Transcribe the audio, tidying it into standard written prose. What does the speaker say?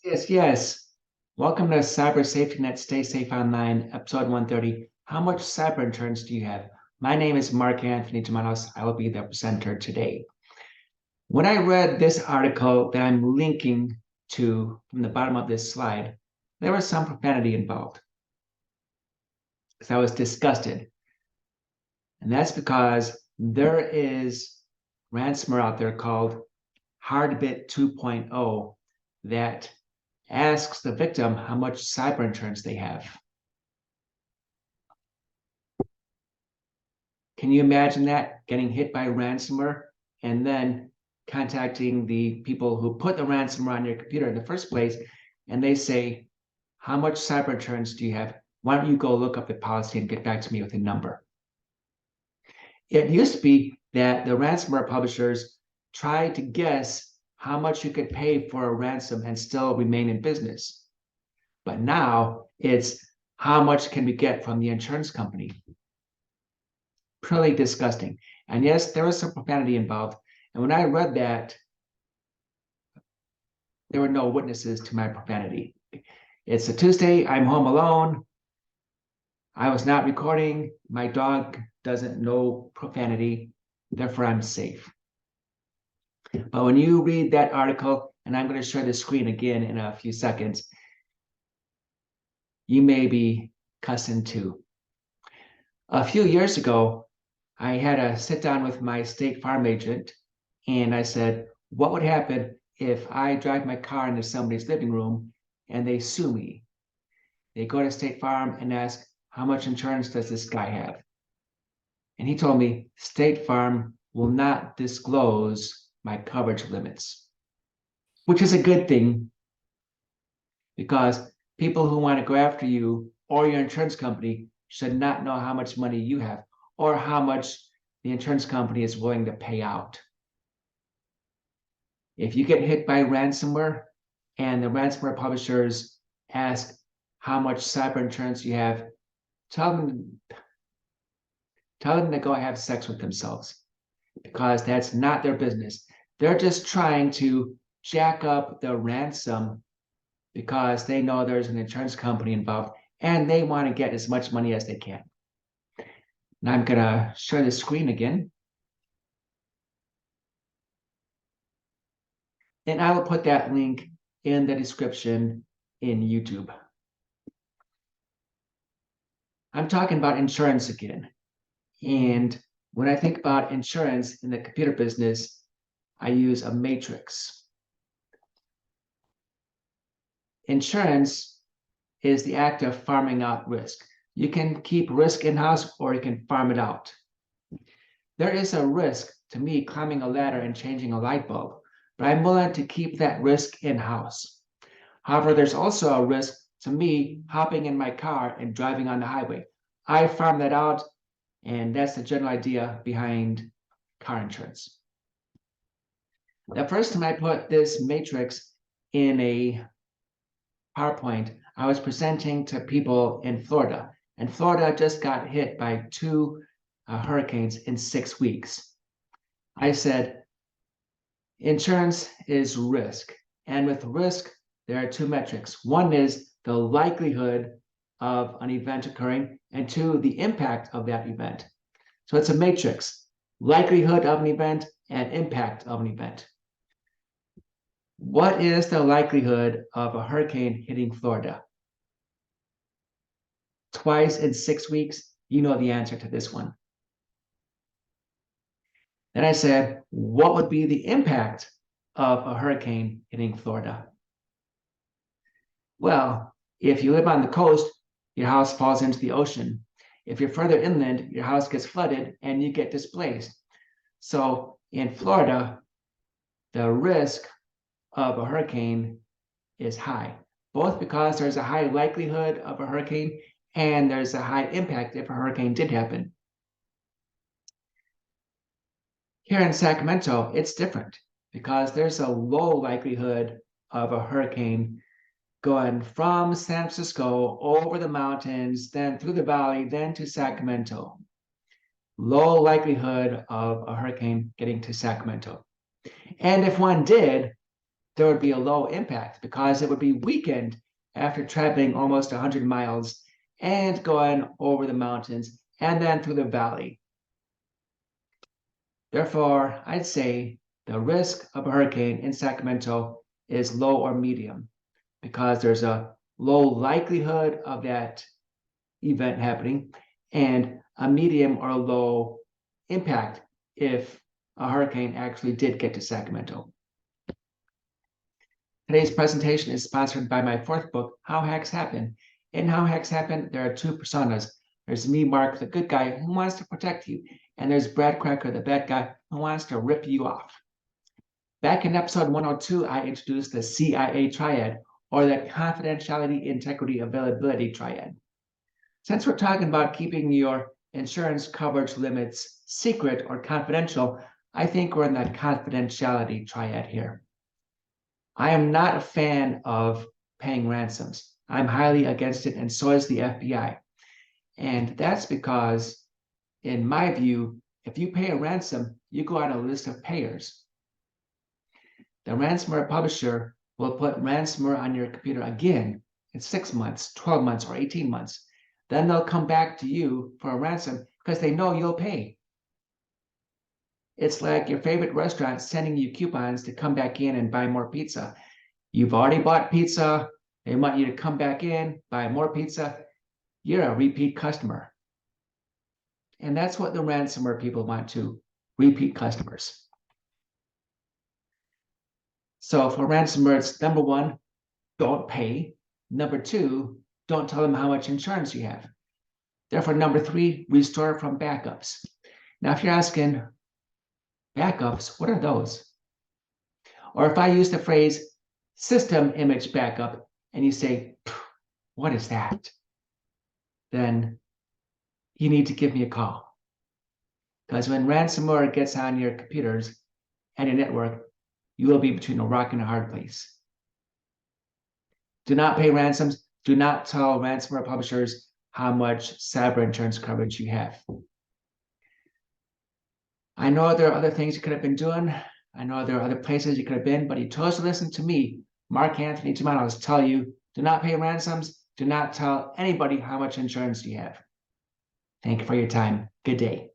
Yes, yes. Welcome to Cyber Safety Net Stay Safe Online, episode 130. How much cyber insurance do you have? My name is Mark Anthony Germanos. I will be the presenter today. When I read this article that I'm linking to from the bottom of this slide, there was some profanity involved. So I was disgusted. And that's because there is ransomware out there called Hardbit 2.0 that asks the victim how much cyber insurance they have. Can you imagine that? Getting hit by ransomware and then contacting the people who put the ransomware on your computer in the first place, and they say, how much cyber insurance do you have? Why don't you go look up the policy and get back to me with a number? It used to be that the ransomware publishers tried to guess how much you could pay for a ransom and still remain in business. But now it's how much can we get from the insurance company? Pretty disgusting. And yes, there was some profanity involved. And when I read that, there were no witnesses to my profanity. It's a Tuesday. I'm home alone. I was not recording. My dog doesn't know profanity. Therefore, I'm safe. But when you read that article, and I'm going to share the screen again in a few seconds, you may be cussing too. A few years ago, I had a sit down with my State Farm agent, and I said, what would happen if I drive my car into somebody's living room and they sue me? They go to State Farm and ask, how much insurance does this guy have? And he told me, State Farm will not disclose my coverage limits, which is a good thing because people who want to go after you or your insurance company should not know how much money you have or how much the insurance company is willing to pay out. If you get hit by ransomware and the ransomware publishers ask how much cyber insurance you have, tell them to go have sex with themselves because that's not their business. They're just trying to jack up the ransom because they know there's an insurance company involved and they want to get as much money as they can. Now I'm going to share the screen again. And I will put that link in the description in YouTube. I'm talking about insurance again. And when I think about insurance in the computer business, I use a matrix. Insurance is the act of farming out risk. You can keep risk in-house or you can farm it out. There is a risk to me climbing a ladder and changing a light bulb, but I'm willing to keep that risk in-house. However, there's also a risk to me hopping in my car and driving on the highway. I farm that out, and that's the general idea behind car insurance. The first time I put this matrix in a PowerPoint, I was presenting to people in Florida, and Florida just got hit by 2 hurricanes in 6 weeks. I said, insurance is risk, and with risk, there are 2 metrics. One is the likelihood of an event occurring, and 2, the impact of that event. So it's a matrix, likelihood of an event and impact of an event. What is the likelihood of a hurricane hitting Florida? Twice in 6 weeks? You know the answer to this one. Then I said, what would be the impact of a hurricane hitting Florida? Well, if you live on the coast, your house falls into the ocean. If you're further inland, your house gets flooded and you get displaced. So in Florida, the risk of a hurricane is high, both because there's a high likelihood of a hurricane and there's a high impact if a hurricane did happen. Here in Sacramento, it's different because there's a low likelihood of a hurricane going from San Francisco over the mountains, then through the valley, then to Sacramento. Low likelihood of a hurricane getting to Sacramento. And if one did, there would be a low impact because it would be weakened after traveling almost 100 miles and going over the mountains and then through the valley. Therefore, I'd say the risk of a hurricane in Sacramento is low or medium because there's a low likelihood of that event happening and a medium or low impact if a hurricane actually did get to Sacramento. Today's presentation is sponsored by my fourth book, How Hacks Happen. In How Hacks Happen, there are two personas. There's me, Mark, the good guy who wants to protect you, and there's Brad Cracker, the bad guy who wants to rip you off. Back in episode 102, I introduced the CIA triad, or the confidentiality, integrity, availability triad. Since we're talking about keeping your insurance coverage limits secret or confidential, I think we're in that confidentiality triad here. I am not a fan of paying ransoms. I'm highly against it, and so is the FBI. And that's because, in my view, if you pay a ransom, you go on a list of payers. The ransomware publisher will put ransomware on your computer again in 6 months, 12 months, or 18 months. Then they'll come back to you for a ransom because they know you'll pay. It's like your favorite restaurant sending you coupons to come back in and buy more pizza. You've already bought pizza. They want you to come back in, buy more pizza. You're a repeat customer. And that's what the ransomware people want too, repeat customers. So for ransomware, it's number one, don't pay. Number two, don't tell them how much insurance you have. Therefore, number three, restore from backups. Now, if you're asking, backups, what are those? Or if I use the phrase system image backup and you say, what is that? Then you need to give me a call. Because when ransomware gets on your computers and your network, you will be between a rock and a hard place. Do not pay ransoms. Do not tell ransomware publishers how much cyber insurance coverage you have. I know there are other things you could have been doing. I know there are other places you could have been, but you chose to listen to me, Mark Anthony Germanos, tell you, do not pay ransoms. Do not tell anybody how much insurance you have. Thank you for your time. Good day.